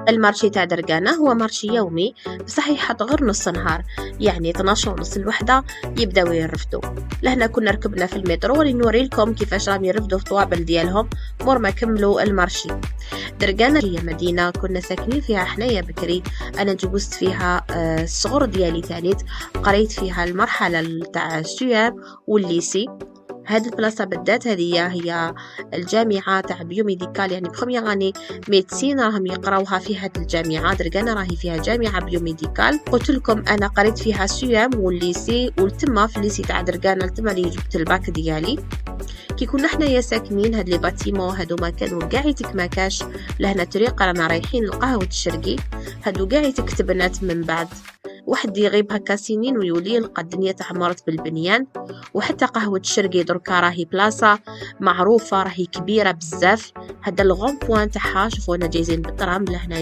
المارشي تاع درقانة هو مارشي يومي، بصح يحط غير نص نهار، يعني 12:30 الوحدة يبداو يرفدوا. لهنا كنا ركبنا في المترو ولنوري لكم كيفاش راهم يرفدوا الطوابل ديالهم مور ما كملوا المارشي. درقانة هي مدينة كنا ساكنين فيها حنايا بكري، انا جوزت فيها الصغر ديالي تانيت، قريت فيها المرحلة تاع السيام والليسي. هاد البلاصه بالذات هذه هي الجامعه تاع بيوميديكال، يعني بخومييغ اني ميديسين راهم يقراوها في هاد الجامعه. درقانه راهي فيها جامعه بيوميديكال. قلت لكم انا قريت فيها سيام والليسي، والتما في الليسي تاع درقانه تما اللي جبت الباك ديالي. كي كنا حنايا ساكنين هاد لي باتيمون هادو ما كانوا كاع ما كاش لهنا طريق رانا رايحين لقهوه الشرقي، هادو كاع تكتبنات من بعد. واحد يغيب هكا سنين ويولي يلقى الدنيا تعمرت بالبنيان. وحتى قهوة الشرقي دركا راهي بلاصة معروفة، راهي كبيرة بزاف. هذا الغون بوان تاعها شوفونا جايزين بالترام لهنا.